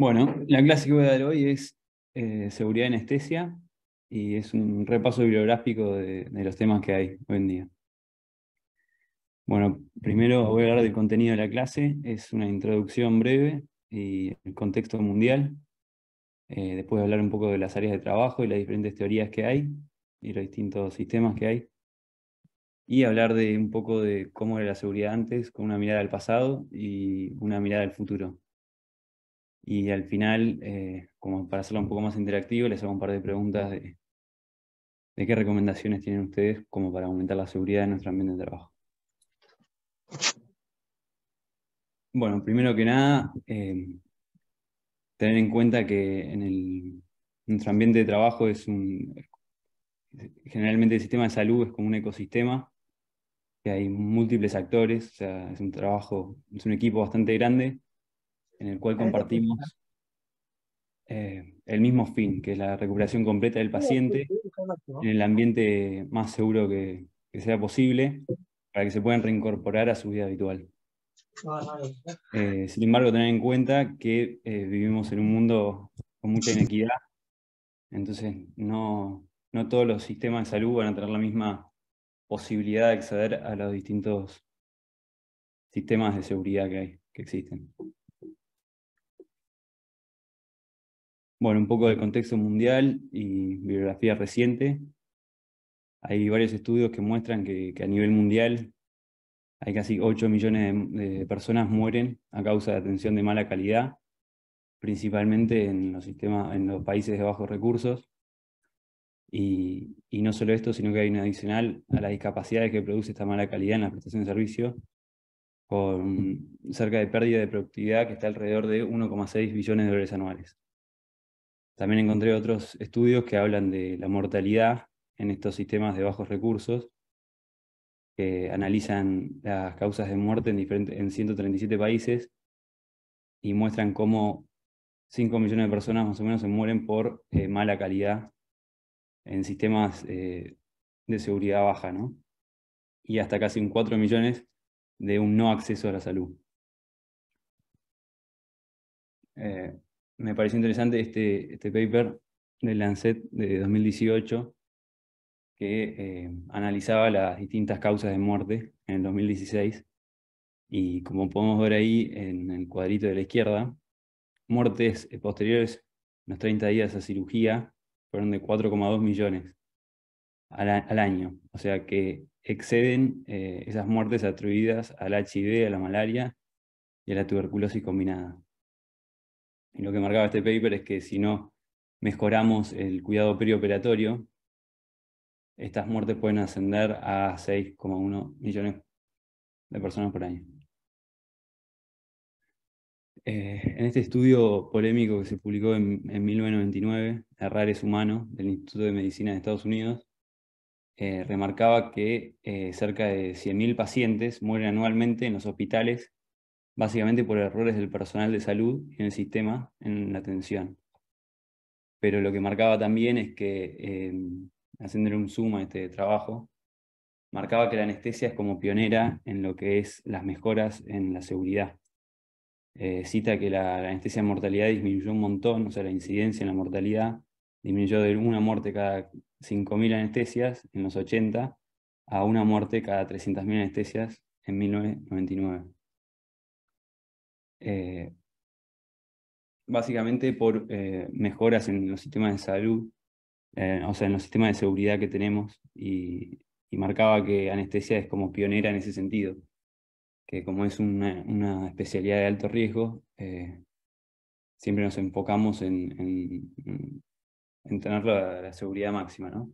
Bueno, la clase que voy a dar hoy es seguridad y anestesia y es un repaso bibliográfico de los temas que hay hoy en día. Bueno, primero voy a hablar del contenido de la clase, es una introducción breve y el contexto mundial. Después voy a hablar un poco de las áreas de trabajo y las diferentes teorías que hay y los distintos sistemas que hay. Y hablar de un poco de cómo era la seguridad antes, con una mirada al pasado y una mirada al futuro. Y al final, como para hacerlo un poco más interactivo, les hago un par de preguntas de qué recomendaciones tienen ustedes como para aumentar la seguridad en nuestro ambiente de trabajo. Bueno, primero que nada, tener en cuenta que nuestro ambiente de trabajo generalmente el sistema de salud es como un ecosistema, que hay múltiples actores, o sea, es un equipo bastante grande en el cual compartimos el mismo fin, que es la recuperación completa del paciente en el ambiente más seguro que sea posible, para que se puedan reincorporar a su vida habitual. Sin embargo, tener en cuenta que vivimos en un mundo con mucha inequidad, entonces no todos los sistemas de salud van a tener la misma posibilidad de acceder a los distintos sistemas de seguridad que existen. Bueno, un poco del contexto mundial y bibliografía reciente. Hay varios estudios que muestran que a nivel mundial hay casi 8 millones de personas mueren a causa de atención de mala calidad, principalmente en en los países de bajos recursos. Y no solo esto, sino que hay un adicional a las discapacidades que produce esta mala calidad en la prestación de servicios, con cerca de pérdida de productividad que está alrededor de 1,6 billones de dólares anuales. También encontré otros estudios que hablan de la mortalidad en estos sistemas de bajos recursos, que analizan las causas de muerte en 137 países y muestran cómo 5 millones de personas más o menos se mueren por mala calidad en sistemas de seguridad baja, ¿no? Y hasta casi un 4 millones de un no acceso a la salud. Me pareció interesante este paper del Lancet de 2018 que analizaba las distintas causas de muerte en el 2016 y como podemos ver ahí en el cuadrito de la izquierda, muertes posteriores a los 30 días a cirugía fueron de 4,2 millones al año, o sea que exceden esas muertes atribuidas al HIV, a la malaria y a la tuberculosis combinada. Y lo que marcaba este paper es que si no mejoramos el cuidado perioperatorio, estas muertes pueden ascender a 6,1 millones de personas por año. En este estudio polémico que se publicó en 1999, Errar es humano, del Instituto de Medicina de Estados Unidos, remarcaba que cerca de 100.000 pacientes mueren anualmente en los hospitales, básicamente por errores del personal de salud en el sistema, en la atención. Pero lo que marcaba también es que, haciéndole un zoom a este trabajo, marcaba que la anestesia es como pionera en lo que es las mejoras en la seguridad. Cita que la anestesia de mortalidad disminuyó un montón, o sea, la incidencia en la mortalidad disminuyó de una muerte cada 5.000 anestesias en los 80 a una muerte cada 300.000 anestesias en 1999. Básicamente por mejoras en los sistemas de salud, o sea, en los sistemas de seguridad que tenemos, y marcaba que anestesia es como pionera en ese sentido, que como es una especialidad de alto riesgo, siempre nos enfocamos en tener la seguridad máxima, ¿no?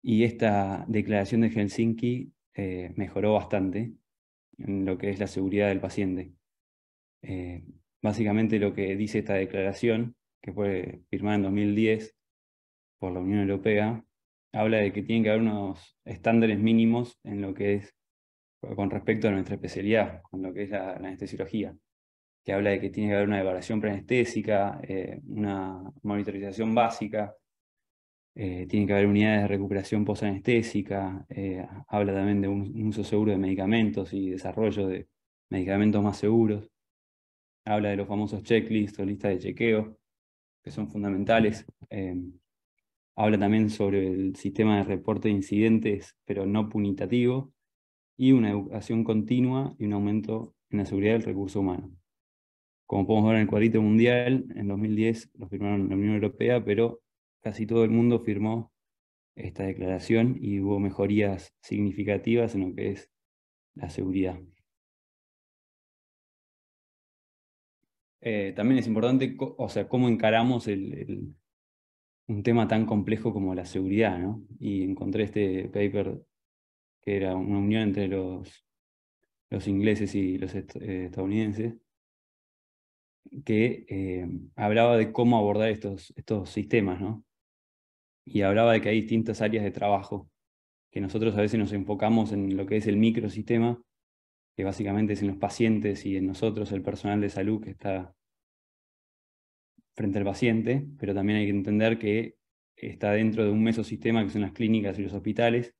Y esta declaración de Helsinki mejoró bastante en lo que es la seguridad del paciente. Básicamente lo que dice esta declaración, que fue firmada en 2010 por la Unión Europea, habla de que tiene que haber unos estándares mínimos en lo que es con respecto a nuestra especialidad, con lo que es la anestesiología, que habla de que tiene que haber una evaluación preanestésica, una monitorización básica, tiene que haber unidades de recuperación posanestésica, habla también de un uso seguro de medicamentos y desarrollo de medicamentos más seguros. Habla de los famosos checklists o listas de chequeo, que son fundamentales. Habla también sobre el sistema de reporte de incidentes, pero no punitativo, y una educación continua y un aumento en la seguridad del recurso humano. Como podemos ver en el cuadrito mundial, en 2010 lo firmaron en la Unión Europea, pero casi todo el mundo firmó esta declaración y hubo mejorías significativas en lo que es la seguridad. También es importante, o sea, cómo encaramos un tema tan complejo como la seguridad, ¿no? Y encontré este paper que era una unión entre los ingleses y los estadounidenses, que hablaba de cómo abordar estos sistemas, ¿no? Y hablaba de que hay distintas áreas de trabajo, que nosotros a veces nos enfocamos en lo que es el microsistema, que básicamente es en los pacientes y en nosotros, el personal de salud que está frente al paciente, pero también hay que entender que está dentro de un mesosistema que son las clínicas y los hospitales,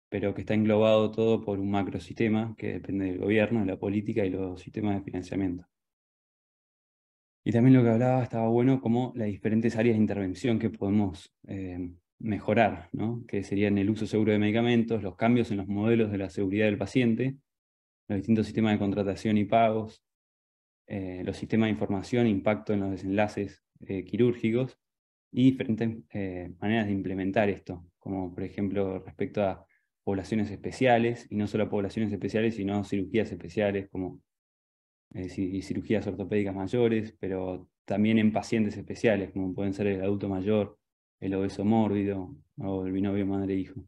pero que está englobado todo por un macrosistema que depende del gobierno, de la política y los sistemas de financiamiento. Y también lo que hablaba estaba bueno como las diferentes áreas de intervención que podemos mejorar, ¿no? Que serían el uso seguro de medicamentos, los cambios en los modelos de la seguridad del paciente, los distintos sistemas de contratación y pagos, los sistemas de información, impacto en los desenlaces quirúrgicos y diferentes maneras de implementar esto, como por ejemplo respecto a poblaciones especiales, y no solo a poblaciones especiales, sino cirugías especiales como y cirugías ortopédicas mayores, pero también en pacientes especiales, como pueden ser el adulto mayor, el obeso mórbido o el binomio madre-hijo.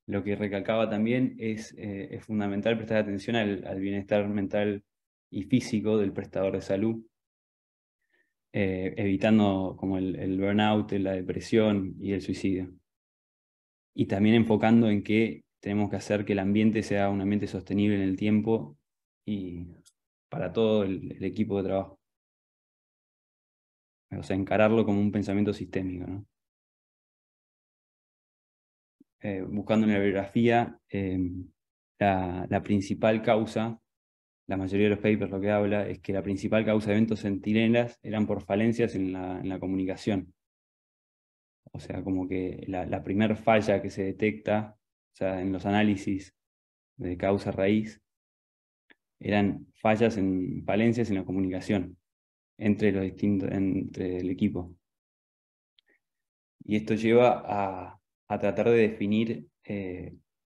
Lo que recalcaba también es fundamental prestar atención al bienestar mental y físico del prestador de salud, evitando como el burnout, la depresión y el suicidio. Y también enfocando en que tenemos que hacer que el ambiente sea un ambiente sostenible en el tiempo y para todo el equipo de trabajo. O sea, encararlo como un pensamiento sistémico, ¿no? Buscando en la bibliografía, la principal causa, la mayoría de los papers lo que habla, es que la principal causa de eventos centinelas eran por falencias en la comunicación. O sea, como que la primer falla que se detecta, o sea, en los análisis de causa raíz, eran falencias en la comunicación entre el equipo. Y esto lleva a tratar de definir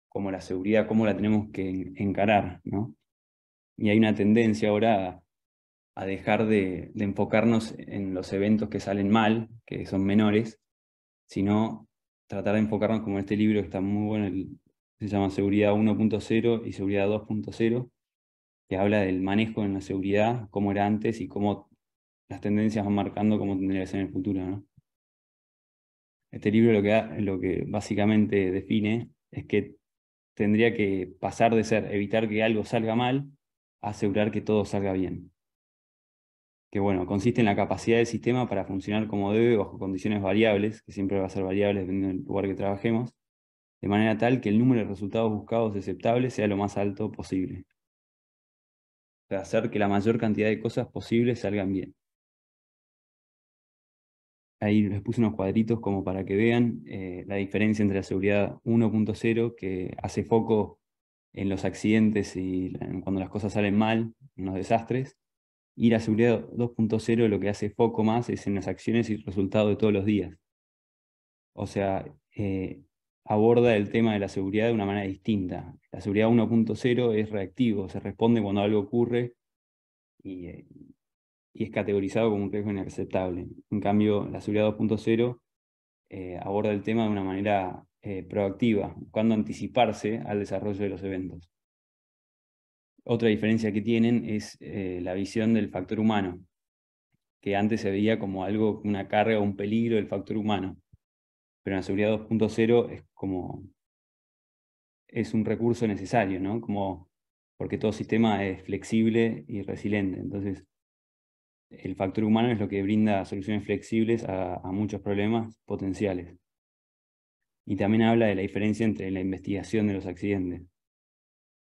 como la seguridad, cómo la tenemos que encarar, ¿no? Y hay una tendencia ahora a dejar de enfocarnos en los eventos que salen mal, que son menores, sino tratar de enfocarnos como en este libro que está muy bueno, se llama Seguridad 1.0 y Seguridad 2.0, que habla del manejo en la seguridad, cómo era antes y cómo las tendencias van marcando cómo tendría que ser en el futuro, ¿no? Este libro lo que básicamente define es que tendría que pasar de ser evitar que algo salga mal a asegurar que todo salga bien. Que bueno, consiste en la capacidad del sistema para funcionar como debe bajo condiciones variables, que siempre va a ser variable dependiendo del lugar que trabajemos, de manera tal que el número de resultados buscados aceptables sea lo más alto posible. O sea, hacer que la mayor cantidad de cosas posibles salgan bien. Ahí les puse unos cuadritos como para que vean la diferencia entre la seguridad 1.0, que hace foco en los accidentes y cuando las cosas salen mal, en los desastres, y la seguridad 2.0 lo que hace foco más es en las acciones y resultados de todos los días. O sea, aborda el tema de la seguridad de una manera distinta. La seguridad 1.0 es reactivo, se responde cuando algo ocurre y, y es categorizado como un riesgo inaceptable. En cambio, la seguridad 2.0 aborda el tema de una manera proactiva, buscando anticiparse al desarrollo de los eventos. Otra diferencia que tienen es la visión del factor humano, que antes se veía como algo, una carga o un peligro del factor humano. Pero en la seguridad 2.0 es un recurso necesario, ¿no? Porque todo sistema es flexible y resiliente. Entonces, el factor humano es lo que brinda soluciones flexibles a muchos problemas potenciales. Y también habla de la diferencia entre la investigación de los accidentes,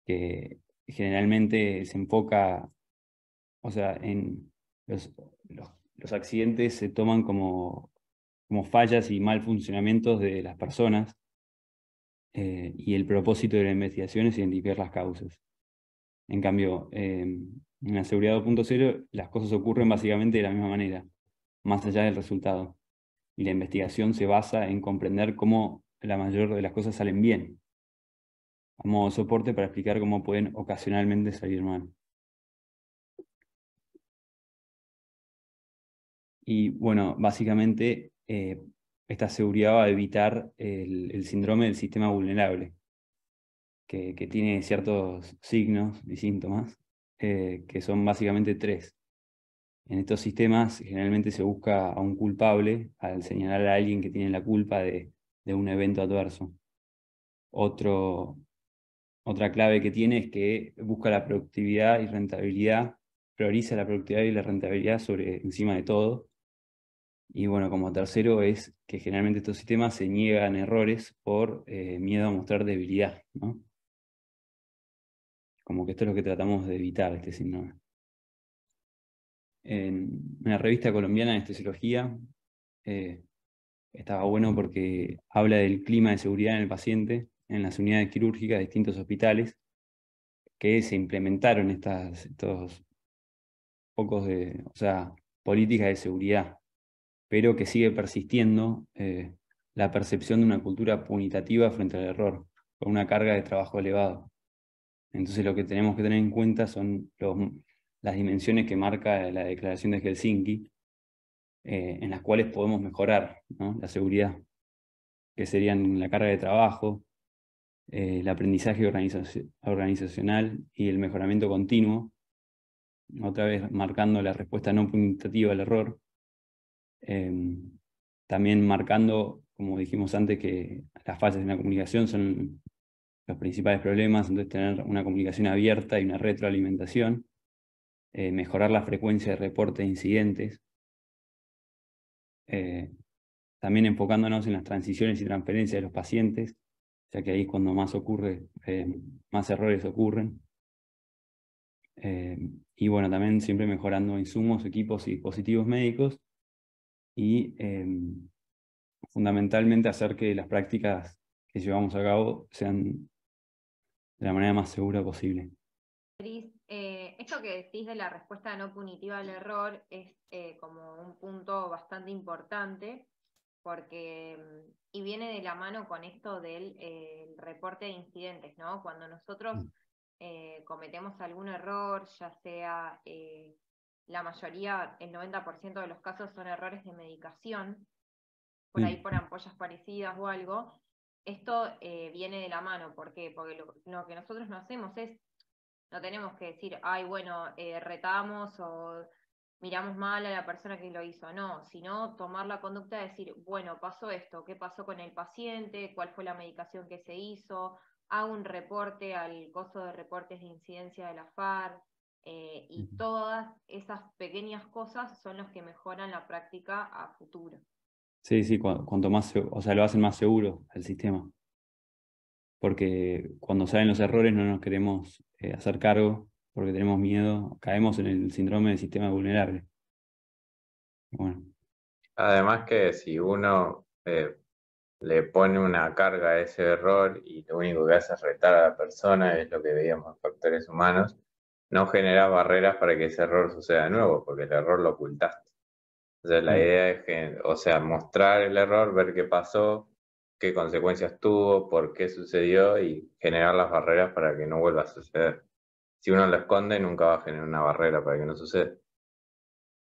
que generalmente se enfoca o sea, los accidentes se toman como fallas y mal funcionamientos de las personas, y el propósito de la investigación es identificar las causas. En cambio, en la seguridad 2.0 las cosas ocurren básicamente de la misma manera, más allá del resultado. Y la investigación se basa en comprender cómo la mayor de las cosas salen bien, a modo de soporte para explicar cómo pueden ocasionalmente salir mal. Y bueno, básicamente esta seguridad va a evitar el síndrome del sistema vulnerable, que tiene ciertos signos y síntomas, que son básicamente tres. En estos sistemas generalmente se busca a un culpable al señalar a alguien que tiene la culpa de un evento adverso. Otra clave que tiene es que busca la productividad y rentabilidad, prioriza la productividad y la rentabilidad sobre encima de todo. Y bueno, como tercero es que generalmente estos sistemas se niegan errores por miedo a mostrar debilidad, ¿no? Como que esto es lo que tratamos de evitar, este síndrome. En una revista colombiana de anestesiología, estaba bueno porque habla del clima de seguridad en el paciente en las unidades quirúrgicas de distintos hospitales, que se implementaron estos pocos o sea, políticas de seguridad, pero que sigue persistiendo la percepción de una cultura punitativa frente al error, con una carga de trabajo elevado. Entonces lo que tenemos que tener en cuenta son las dimensiones que marca la Declaración de Helsinki, en las cuales podemos mejorar, ¿no?, la seguridad, que serían la carga de trabajo, el aprendizaje organizacional y el mejoramiento continuo, otra vez marcando la respuesta no punitativa al error. También marcando, como dijimos antes, que las fallas en la comunicación son los principales problemas, entonces tener una comunicación abierta y una retroalimentación, mejorar la frecuencia de reporte de incidentes, también enfocándonos en las transiciones y transferencias de los pacientes, ya que ahí es cuando más más errores ocurren. Y bueno, también siempre mejorando insumos, equipos y dispositivos médicos, y fundamentalmente hacer que las prácticas que llevamos a cabo sean de la manera más segura posible. Cris, esto que decís de la respuesta no punitiva al error es como un punto bastante importante porque, y viene de la mano con esto del el reporte de incidentes, ¿no? Cuando nosotros cometemos algún error, ya sea la mayoría, el 90% de los casos son errores de medicación, por ahí Sí, por ampollas parecidas o algo, esto viene de la mano. ¿Por qué? Porque lo que nosotros no hacemos es, no tenemos que decir, ay, bueno, retamos o miramos mal a la persona que lo hizo, no, sino tomar la conducta de decir, bueno, pasó esto, ¿qué pasó con el paciente? ¿Cuál fue la medicación que se hizo? Hago un reporte al coso de reportes de incidencia de la FAR, y todas esas pequeñas cosas son los que mejoran la práctica a futuro. sí, sí, cuanto más, o sea, lo hacen más seguro el sistema, porque cuando salen los errores no nos queremos hacer cargo, porque tenemos miedo, caemos en el síndrome del sistema vulnerable. Bueno, Además que si uno le pone una carga a ese error y lo único que hace es retar a la persona, es lo que veíamos en factores humanos, no genera barreras para que ese error suceda de nuevo, porque el error lo ocultaste. Entonces la claro. idea es que, o sea, mostrar el error, ver qué pasó, qué consecuencias tuvo, por qué sucedió y generar las barreras para que no vuelva a suceder. Si uno lo esconde, nunca va a generar una barrera para que no suceda.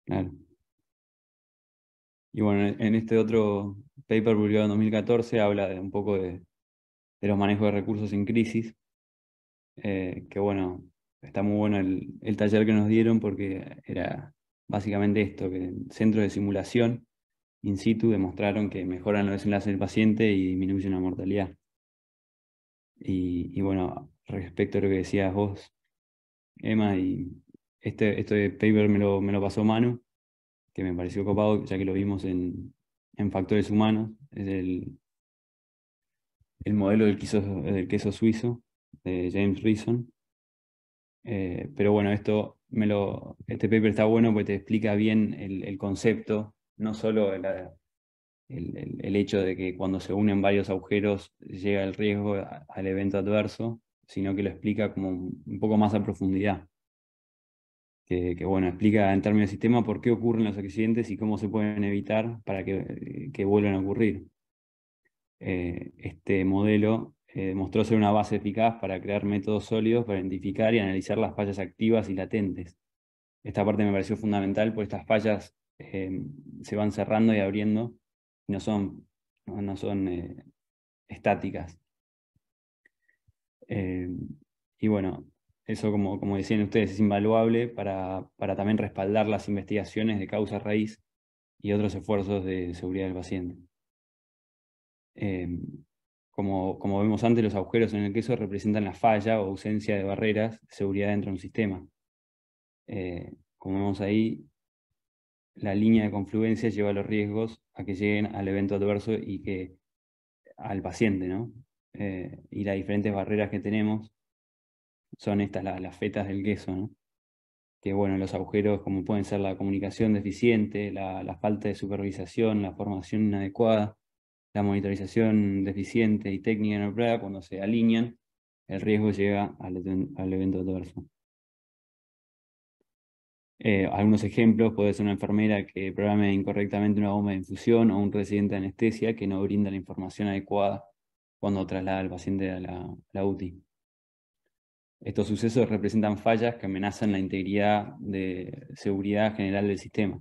Claro. Y bueno, en este otro paper publicado en 2014 habla un poco de los manejos de recursos en crisis, que bueno, está muy bueno el taller que nos dieron porque era básicamente esto, que centros de simulación in situ demostraron que mejoran los desenlaces del paciente y disminuyen la mortalidad. Y bueno, respecto a lo que decías vos, Emma, y este paper me lo pasó Manu, que me pareció copado, ya que lo vimos en factores humanos, es el modelo del queso suizo, de James Reason. Pero bueno, este paper está bueno porque te explica bien el concepto, no solo el hecho de que cuando se unen varios agujeros llega el riesgo al evento adverso, sino que lo explica como un poco más a profundidad. Que bueno, explica en términos de sistema por qué ocurren los accidentes y cómo se pueden evitar para que vuelvan a ocurrir. Este modelo demostró ser una base eficaz para crear métodos sólidos para identificar y analizar las fallas activas y latentes. Esta parte me pareció fundamental porque estas fallas se van cerrando y abriendo y no son estáticas. Y bueno, eso como decían ustedes es invaluable para también respaldar las investigaciones de causa raíz y otros esfuerzos de seguridad del paciente. Como vemos antes, los agujeros en el queso representan la falla o ausencia de barreras de seguridad dentro de un sistema. Como vemos ahí, la línea de confluencia lleva los riesgos a que lleguen al evento adverso y al paciente, ¿no? Y las diferentes barreras que tenemos son estas, las fetas del queso, ¿no? Que bueno, los agujeros como pueden ser la comunicación deficiente, la falta de supervisación, la formación inadecuada, la monitorización deficiente y técnica inadecuada, cuando se alinean, el riesgo llega al evento adverso. Algunos ejemplos: puede ser una enfermera que programe incorrectamente una bomba de infusión o un residente de anestesia que no brinda la información adecuada cuando traslada al paciente a la UTI. Estos sucesos representan fallas que amenazan la integridad de seguridad general del sistema.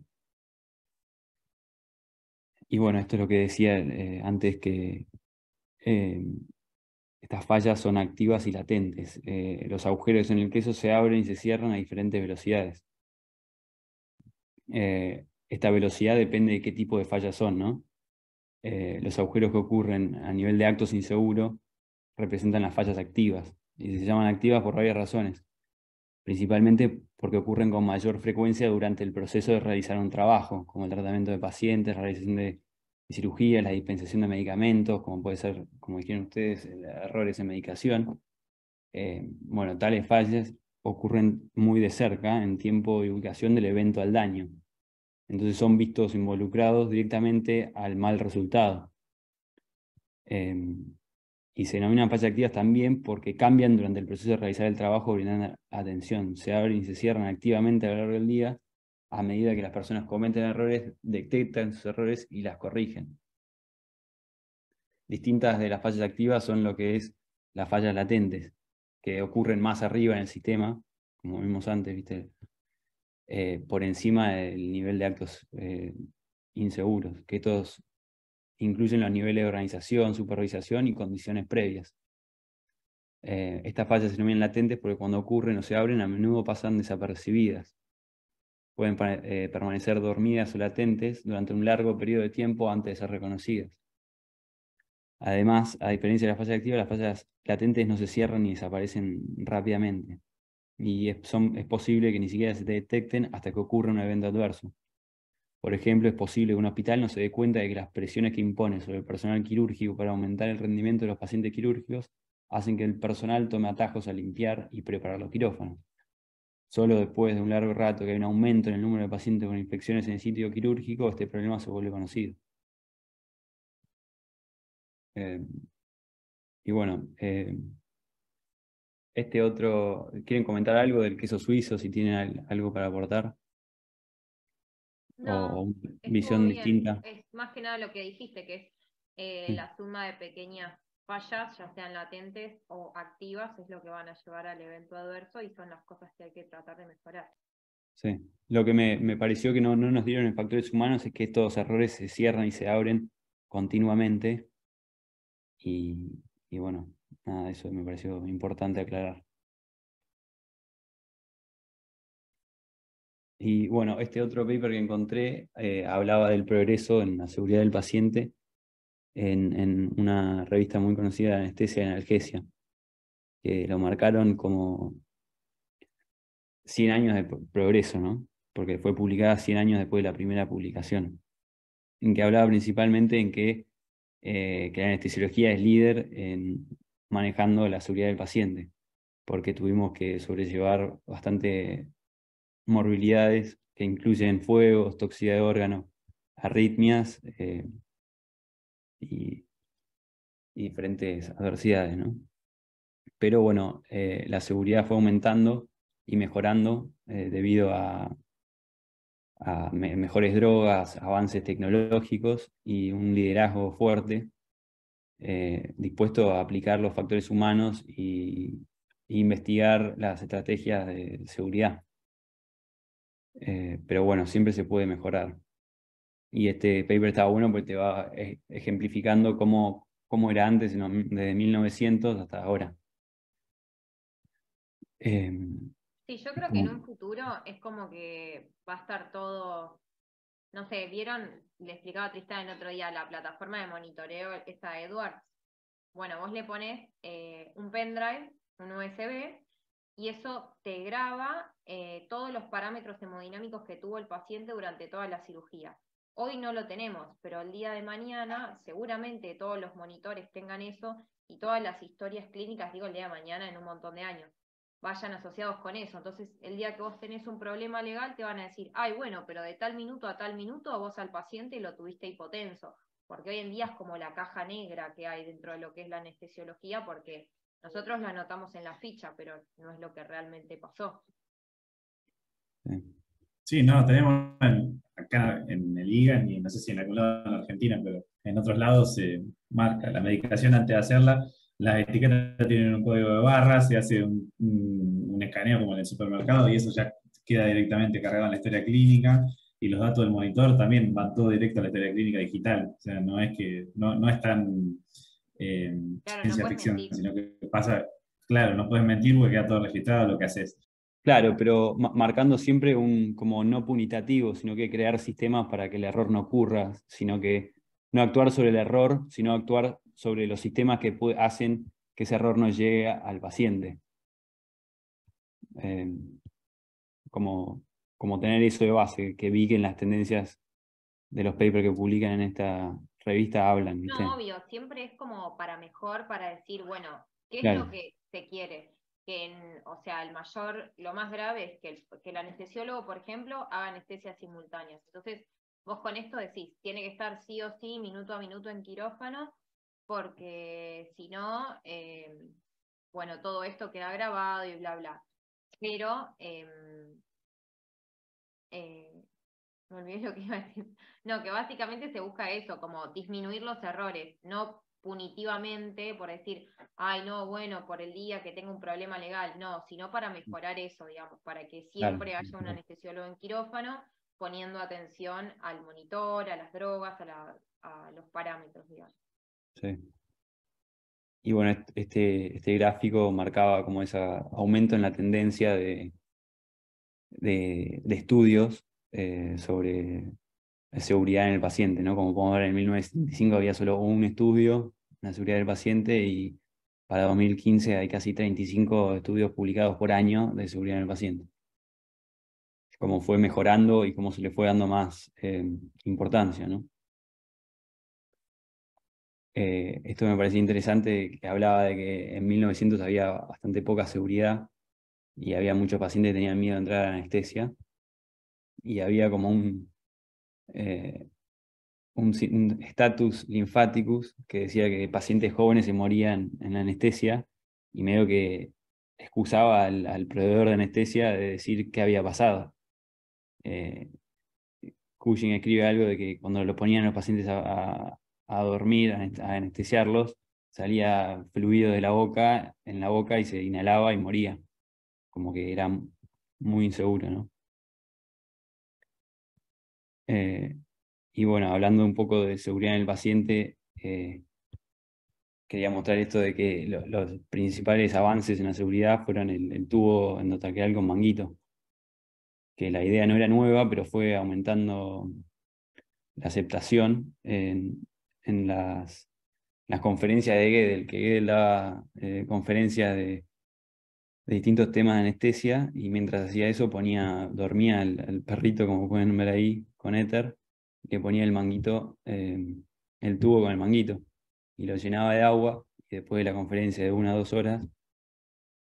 Y bueno, esto es lo que decía antes, que estas fallas son activas y latentes. Los agujeros en el queso se abren y se cierran a diferentes velocidades. Esta velocidad depende de qué tipo de fallas son, ¿no? Los agujeros que ocurren a nivel de actos inseguros representan las fallas activas, y se llaman activas por varias razones, principalmente porque ocurren con mayor frecuencia durante el proceso de realizar un trabajo, como el tratamiento de pacientes, la realización de cirugía, la dispensación de medicamentos, como puede ser, como dijeron ustedes, errores en medicación. Bueno, tales fallas ocurren muy de cerca en tiempo y ubicación del evento al daño. Entonces son vistos involucrados directamente al mal resultado. Y se denominan fallas activas también porque cambian durante el proceso de realizar el trabajo, brindando atención. Se abren y se cierran activamente a lo largo del día a medida que las personas cometen errores, detectan sus errores y las corrigen. Distintas de las fallas activas son lo que es las fallas latentes, que ocurren más arriba en el sistema, como vimos antes, ¿viste? Por encima del nivel de actos inseguros, que estos incluyen los niveles de organización, supervisación y condiciones previas. Estas fallas se denominan latentes porque cuando ocurren o se abren a menudo pasan desapercibidas. Pueden permanecer dormidas o latentes durante un largo periodo de tiempo antes de ser reconocidas. Además, a diferencia de las fallas activas, las fallas latentes no se cierran ni desaparecen rápidamente. Y es posible que ni siquiera se detecten hasta que ocurra un evento adverso. Por ejemplo, es posible que un hospital no se dé cuenta de que las presiones que impone sobre el personal quirúrgico para aumentar el rendimiento de los pacientes quirúrgicos hacen que el personal tome atajos a limpiar y preparar los quirófanos. Solo después de un largo rato que hay un aumento en el número de pacientes con infecciones en el sitio quirúrgico, este problema se vuelve conocido. Y bueno, ¿quieren comentar algo del queso suizo, si tienen algo para aportar? No, ¿O una estuvo visión bien. distinta? Es más que nada lo que dijiste, que es la suma de pequeñas fallas, ya sean latentes o activas, es lo que van a llevar al evento adverso y son las cosas que hay que tratar de mejorar. Sí. Lo que me pareció que no nos dieron en factores humanos es que estos errores se cierran y se abren continuamente. Y bueno, nada, eso me pareció importante aclarar. Y bueno, este otro paper que encontré hablaba del progreso en la seguridad del paciente en una revista muy conocida de anestesia y analgesia, que lo marcaron como 100 años de progreso, ¿no? Porque fue publicada 100 años después de la primera publicación, en que hablaba principalmente en que la anestesiología es líder en manejando la seguridad del paciente, porque tuvimos que sobrellevar bastante morbilidades que incluyen fuegos, toxicidad de órganos, arritmias y diferentes adversidades, ¿no? Pero bueno, la seguridad fue aumentando y mejorando debido a mejores drogas, avances tecnológicos y un liderazgo fuerte dispuesto a aplicar los factores humanos e investigar las estrategias de seguridad. Pero bueno, siempre se puede mejorar. Y este paper estaba bueno porque te va ejemplificando cómo era antes, desde 1900 hasta ahora. Sí, yo creo que en un futuro es como que va a estar todo, no sé, ¿vieron? Le explicaba a Tristan el otro día la plataforma de monitoreo, esta Edwards. Bueno, vos le pones un pendrive, un USB, y eso te graba todos los parámetros hemodinámicos que tuvo el paciente durante toda la cirugía. Hoy no lo tenemos, pero el día de mañana seguramente todos los monitores tengan eso y todas las historias clínicas, digo el día de mañana en un montón de años, vayan asociados con eso. Entonces, el día que vos tenés un problema legal, te van a decir, ay, bueno, pero de tal minuto a tal minuto vos al paciente lo tuviste hipotenso. Porque hoy en día es como la caja negra que hay dentro de lo que es la anestesiología, porque nosotros la anotamos en la ficha, pero no es lo que realmente pasó. Sí, no, tenemos acá en el IGAN, y no sé si en algún lado en Argentina, pero en otros lados se marca la medicación antes de hacerla. Las etiquetas tienen un código de barras, se hace un escaneo como en el supermercado y eso ya queda directamente cargado en la historia clínica. Y los datos del monitor también van todo directo a la historia clínica digital. O sea, no es que no es tan Claro, no ciencia puedes ficción, mentir. sino que pasa, claro, no puedes mentir porque queda todo registrado lo que haces. Claro, pero marcando siempre un como no punitativo, sino que crear sistemas para que el error no ocurra, sino que no actuar sobre el error, sino actuar sobre los sistemas que hacen que ese error no llegue al paciente. Eh, como tener eso de base, que vi que en las tendencias de los papers que publican en esta revista hablan, ¿viste? No, obvio, siempre es como para mejor, para decir, bueno, ¿qué es Claro. lo que se quiere? O sea, lo más grave es que el anestesiólogo, por ejemplo, haga anestesias simultáneas. Entonces, vos con esto decís, tiene que estar sí o sí, minuto a minuto en quirófano, porque si no, bueno, todo esto queda grabado y bla, bla. Pero, me olvidé lo que iba a decir. No, que básicamente se busca eso, como disminuir los errores, no punitivamente por decir, ay, no, bueno, por el día que tengo un problema legal, no, sino para mejorar eso, digamos, para que siempre Claro. haya un anestesiólogo en quirófano poniendo atención al monitor, a las drogas, a los parámetros, digamos. Sí. Y bueno, este gráfico marcaba como ese aumento en la tendencia de estudios sobre seguridad en el paciente, ¿no? Como podemos ver, en 1975 había solo un estudio en la seguridad del paciente y para 2015 hay casi 35 estudios publicados por año de seguridad en el paciente. Cómo fue mejorando y cómo se le fue dando más importancia, ¿no? Esto me parecía interesante, que hablaba de que en 1900 había bastante poca seguridad y había muchos pacientes que tenían miedo de entrar a la anestesia y había como un status lymphaticus que decía que pacientes jóvenes se morían en la anestesia y medio que excusaba al proveedor de anestesia de decir qué había pasado. Cushing escribe algo de que cuando lo ponían los pacientes a dormir, a anestesiarlos, salía fluido de la boca, en la boca y se inhalaba y moría. Como que era muy inseguro, ¿no? Y bueno, hablando un poco de seguridad en el paciente, quería mostrar esto de que los principales avances en la seguridad fueron el tubo endotraqueal con manguito, que la idea no era nueva, pero fue aumentando la aceptación en las conferencias de Gödel, que Gödel daba conferencias de distintos temas de anestesia, y mientras hacía eso dormía al perrito, como pueden ver ahí, con éter, y le ponía el manguito, el tubo con el manguito, y lo llenaba de agua, y después de la conferencia de 1 a 2 horas,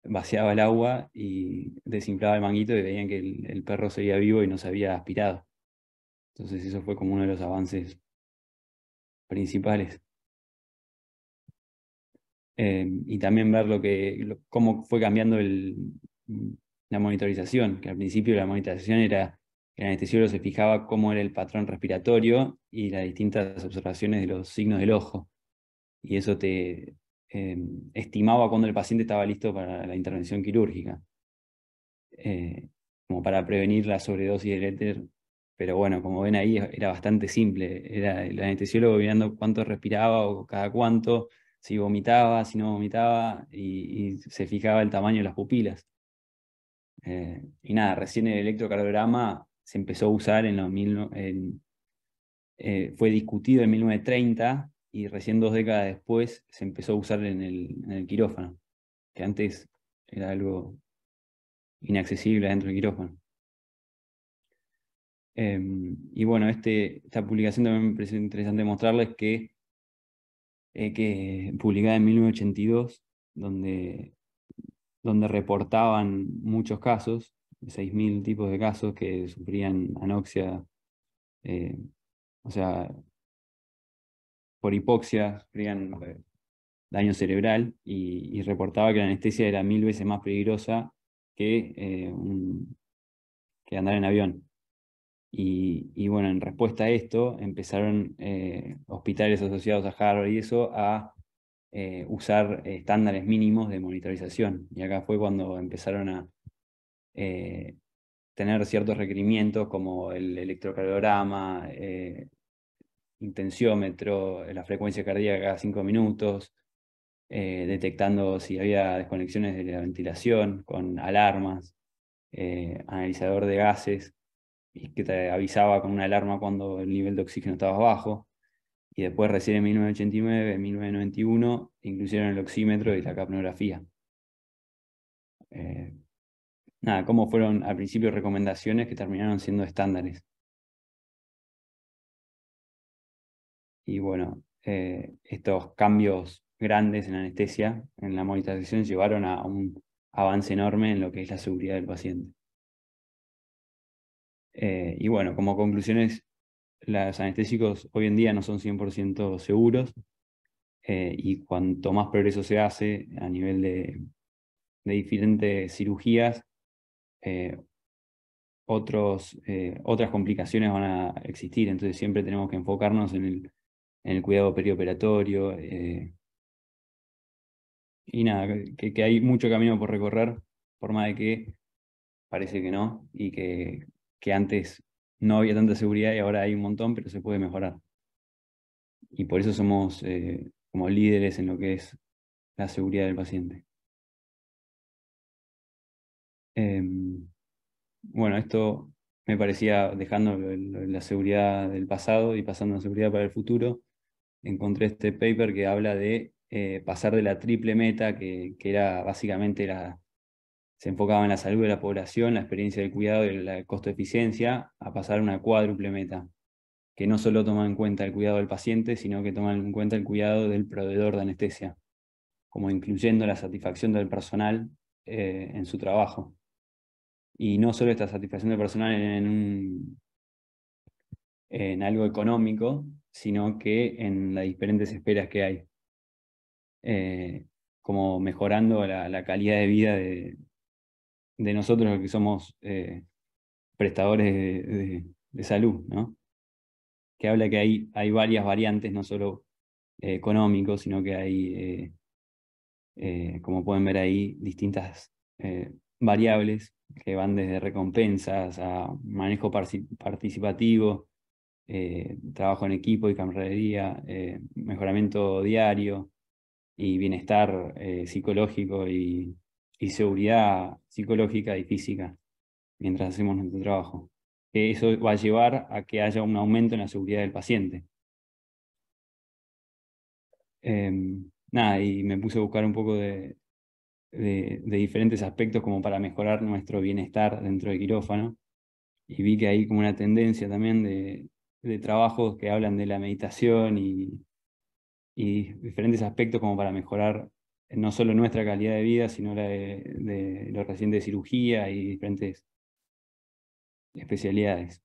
vaciaba el agua y desinflaba el manguito y veían que el perro seguía vivo y no se había aspirado. Entonces eso fue como uno de los avances principales. Y también ver cómo fue cambiando la monitorización, que al principio la monitorización era que el anestesiólogo se fijaba cómo era el patrón respiratorio y las distintas observaciones de los signos del ojo. Y eso te estimaba cuando el paciente estaba listo para la intervención quirúrgica, como para prevenir la sobredosis del éter. Pero bueno, como ven ahí, era bastante simple. Era el anestesiólogo mirando cuánto respiraba o cada cuánto, si vomitaba, si no vomitaba, y se fijaba el tamaño de las pupilas. Y nada, recién el electrocardiograma se empezó a usar fue discutido en 1930 y recién 2 décadas después se empezó a usar en el quirófano, que antes era algo inaccesible dentro del quirófano. Y bueno, esta publicación también me pareció interesante mostrarles que publicada en 1982, donde reportaban muchos casos, 6.000 tipos de casos que sufrían anoxia, o sea, por hipoxia, sufrían daño cerebral, y reportaba que la anestesia era 1000 veces más peligrosa que andar en avión. Y bueno, en respuesta a esto, empezaron hospitales asociados a Harvard y eso a usar estándares mínimos de monitorización. Y acá fue cuando empezaron a tener ciertos requerimientos como el electrocardiograma, intensiómetro, la frecuencia cardíaca cada 5 minutos, detectando si había desconexiones de la ventilación con alarmas, analizador de gases, y que te avisaba con una alarma cuando el nivel de oxígeno estaba bajo. Y después, recién en 1989, en 1991, incluyeron el oxímetro y la capnografía. Nada, cómo fueron al principio recomendaciones que terminaron siendo estándares. Y bueno, estos cambios grandes en anestesia, en la monitorización, llevaron a un avance enorme en lo que es la seguridad del paciente. Y bueno, como conclusiones, los anestésicos hoy en día no son 100% seguros, y cuanto más progreso se hace a nivel de diferentes cirugías, otras complicaciones van a existir. Entonces siempre tenemos que enfocarnos en el cuidado perioperatorio, y nada, que hay mucho camino por recorrer, por más de que parece que no, y que antes no había tanta seguridad y ahora hay un montón, pero se puede mejorar. Y por eso somos como líderes en lo que es la seguridad del paciente. Bueno, esto me parecía, dejando la seguridad del pasado y pasando a la seguridad para el futuro, encontré este paper que habla de pasar de la triple meta, que era básicamente se enfocaba en la salud de la población, la experiencia del cuidado y la costo-eficiencia, a pasar a una cuádruple meta, que no solo toma en cuenta el cuidado del paciente, sino que toma en cuenta el cuidado del proveedor de anestesia, como incluyendo la satisfacción del personal en su trabajo. Y no solo esta satisfacción del personal en algo económico, sino que en las diferentes esperas que hay. Como mejorando la calidad de vida de nosotros, los que somos prestadores de salud, ¿no? Que habla que hay varias variantes, no solo económicos, sino que hay, como pueden ver ahí, distintas variables que van desde recompensas a manejo participativo, trabajo en equipo y camaradería, mejoramiento diario y bienestar psicológico y seguridad psicológica y física mientras hacemos nuestro trabajo. Eso va a llevar a que haya un aumento en la seguridad del paciente. Nada, y me puse a buscar un poco de diferentes aspectos como para mejorar nuestro bienestar dentro del quirófano, y vi que hay como una tendencia también de trabajos que hablan de la meditación y diferentes aspectos como para mejorar no solo nuestra calidad de vida, sino la de los residentes de cirugía y diferentes especialidades.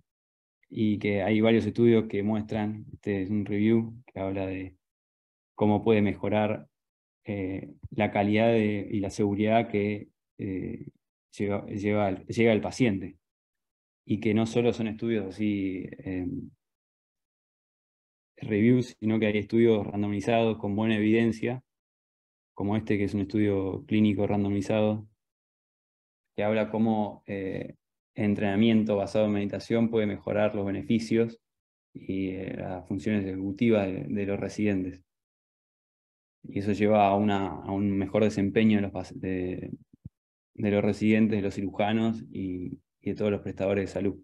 Y que hay varios estudios que muestran, este es un review que habla de cómo puede mejorar la calidad y la seguridad que llega al paciente. Y que no solo son estudios así, reviews, sino que hay estudios randomizados con buena evidencia, como este que es un estudio clínico randomizado, que habla cómo entrenamiento basado en meditación puede mejorar los beneficios y las funciones ejecutivas de los residentes. Y eso lleva a un mejor desempeño de los residentes, de los cirujanos y de todos los prestadores de salud.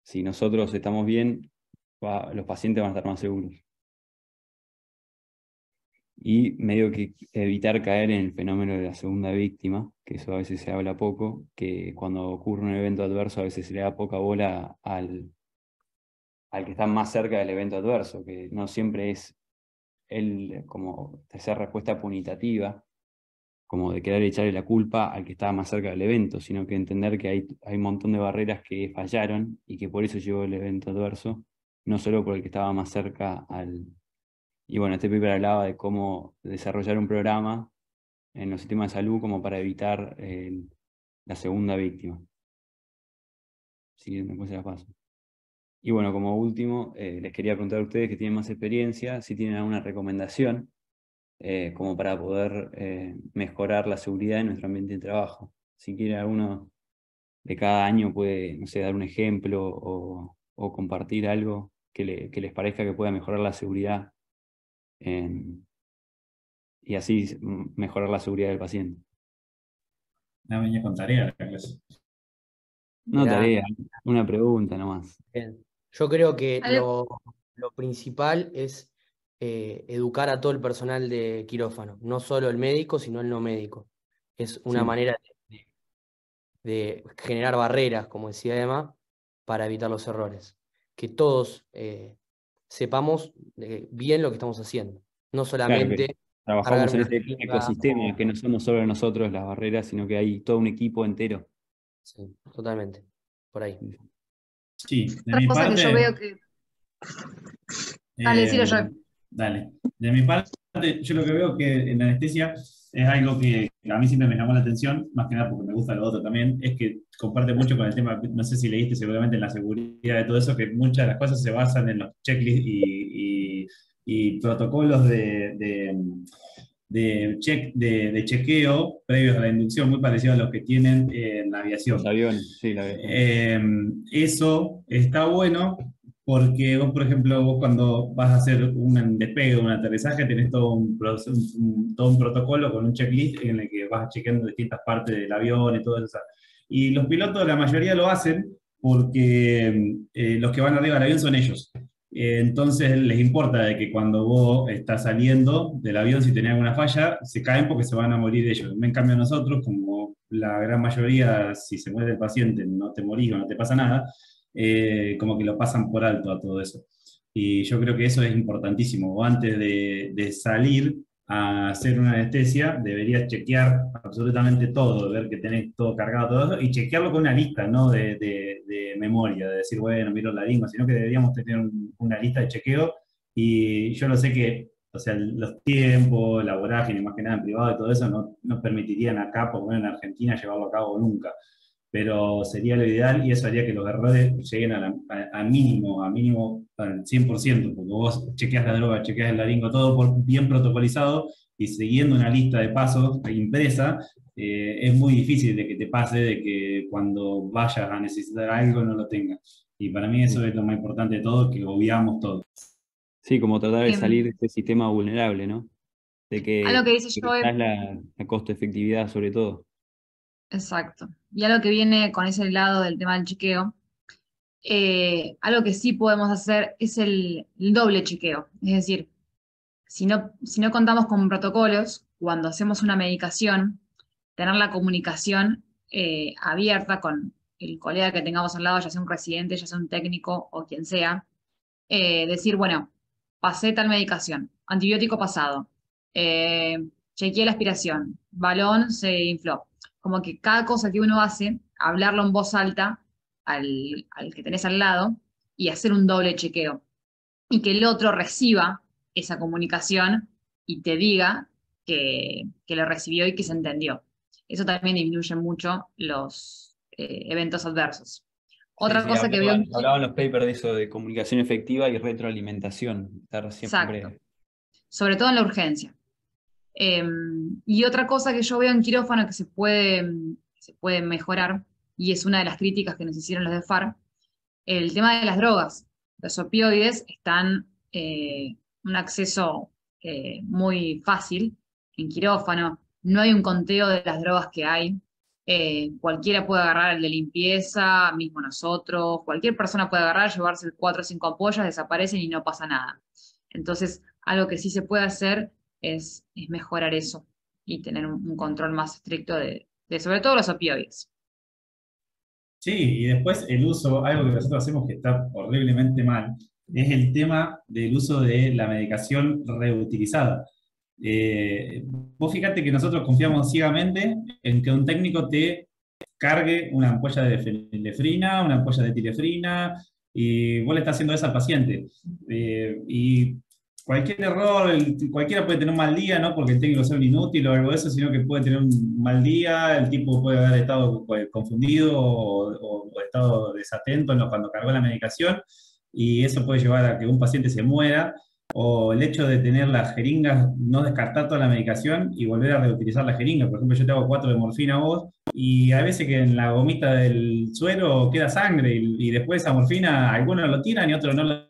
Si nosotros estamos bien, los pacientes van a estar más seguros. Y medio que evitar caer en el fenómeno de la segunda víctima, que eso a veces se habla poco, que cuando ocurre un evento adverso a veces se le da poca bola al que está más cerca del evento adverso, que no siempre es como esa respuesta punitativa, como de querer echarle la culpa al que estaba más cerca del evento, sino que entender que hay un montón de barreras que fallaron y que por eso llegó el evento adverso, no solo por el que estaba más cerca al... Y bueno, este paper hablaba de cómo desarrollar un programa en los sistemas de salud como para evitar la segunda víctima. Si después se la paso. Y bueno, como último, les quería preguntar a ustedes que tienen más experiencia, si tienen alguna recomendación como para poder mejorar la seguridad en nuestro ambiente de trabajo. Si quieren alguno de cada año puede, no sé, dar un ejemplo o compartir algo que les parezca que pueda mejorar la seguridad y así mejorar la seguridad del paciente. Una venía con tarea la clase. No Mirá, tarea, una pregunta nomás. bien. Yo creo que Algo- lo principal es educar a todo el personal de quirófano, no solo el médico, sino el no médico. Es una Sí. manera de generar barreras, como decía Emma, para evitar los errores. Que todos sepamos bien lo que estamos haciendo, no Claro solamente que trabajamos cargar en una este jeringa ecosistema, o- que no somos solo nosotros las barreras, sino que hay todo un equipo entero. Sí, totalmente, por ahí. Sí, de Otra mi cosa que yo parte, veo que... Dale, decilo yo. dale. De mi parte, yo lo que veo que en la anestesia es algo que a mí siempre me llamó la atención, más que nada porque me gusta lo otro también, es que comparte mucho con el tema, no sé si leíste seguramente en la seguridad de todo eso, que muchas de las cosas se basan en los checklists y protocolos de chequeo previos a la inducción, muy parecidos a los que tienen en la aviación. Los aviones, sí, la aviación. Eso está bueno porque vos, por ejemplo, vos cuando vas a hacer un despegue o un aterrizaje tenés todo todo un protocolo con un checklist en el que vas chequeando distintas partes del avión y todo eso. Y los pilotos, la mayoría lo hacen porque los que van arriba del avión son ellos. Entonces les importa de que cuando vos estás saliendo del avión, si tenés alguna falla, se caen porque se van a morir ellos. En cambio nosotros, como la gran mayoría, si se muere el paciente, no te morís o no te pasa nada, como que lo pasan por alto a todo eso. Y yo creo que eso es importantísimo. Vos antes de salir a hacer una anestesia, deberías chequear absolutamente todo, ver que tenés todo cargado, todo eso, y chequearlo con una lista, no de memoria, de decir, bueno, miro la lengua, sino que deberíamos tener una lista de chequeo. Y yo lo sé que, o sea, los tiempos, la vorágine, más que nada en privado y todo eso, no permitirían acá, por lo menos en Argentina, llevarlo a cabo nunca. Pero sería lo ideal y eso haría que los errores lleguen a mínimo al 100%, porque vos chequeas la droga, chequeas el laringo, todo bien protocolizado y siguiendo una lista de pasos impresa, es muy difícil de que te pase de que cuando vayas a necesitar algo no lo tengas. Y para mí eso es lo más importante de todo, que obviamos todo. Sí, como tratar de salir de Em, este sistema vulnerable, ¿no? De Algo que dice que Joe, quizás la costo-efectividad sobre todo. exacto. Y algo que viene con ese lado del tema del chequeo, algo que sí podemos hacer es el doble chequeo. Es decir, si no contamos con protocolos, cuando hacemos una medicación, tener la comunicación abierta con el colega que tengamos al lado, ya sea un residente, ya sea un técnico o quien sea, decir, bueno, pasé tal medicación, antibiótico pasado, chequeé la aspiración, balón se infló. Como que cada cosa que uno hace, hablarlo en voz alta al que tenés al lado y hacer un doble chequeo. Y que el otro reciba esa comunicación y te diga que lo recibió y que se entendió. Eso también disminuye mucho los eventos adversos. Otra Sí, cosa que veo... hablaban los papers de eso, de comunicación efectiva y retroalimentación. Estar siempre... Exacto. Sobre todo en la urgencia. Y otra cosa que yo veo en quirófano que se puede mejorar, y es una de las críticas que nos hicieron los de FAR, el tema de las drogas. Los opioides están un acceso muy fácil en quirófano, no hay un conteo de las drogas que hay, cualquiera puede agarrar el de limpieza, mismo nosotros, cualquier persona puede agarrar, llevarse 4 o 5 ampollas, desaparecen y no pasa nada. Entonces, algo que sí se puede hacer es mejorar eso y tener un control más estricto de sobre todo los opioides. Sí, y después el uso, algo que nosotros hacemos que está horriblemente mal, es el tema del uso de la medicación reutilizada. Vos fíjate que nosotros confiamos ciegamente en que un técnico te cargue una ampolla de fenilefrina, una ampolla de etilefrina, y vos le estás haciendo eso al paciente. Y cualquier error, cualquiera puede tener un mal día, no porque el técnico sea un inútil o algo de eso, sino que puede tener un mal día, el tipo puede haber estado confundido o estado desatento cuando cargó la medicación, y eso puede llevar a que un paciente se muera, o el hecho de tener las jeringas, no descartar toda la medicación y volver a reutilizar la jeringa. Por ejemplo, yo te hago 4 de morfina a vos, y a veces que en la gomita del suero queda sangre, y después esa morfina, algunos lo tiran y otros no lo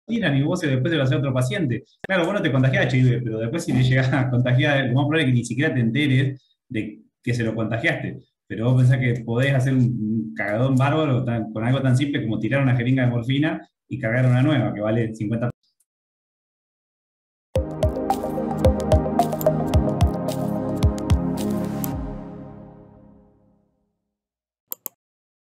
tiran, y vos después se lo hace a otro paciente. Claro, vos no te contagiás HIV, pero después si le llegás a contagiar, lo más probable es que ni siquiera te enteres de que se lo contagiaste. Pero vos pensás que podés hacer un cagadón bárbaro con algo tan simple como tirar una jeringa de morfina y cargar una nueva, que vale 50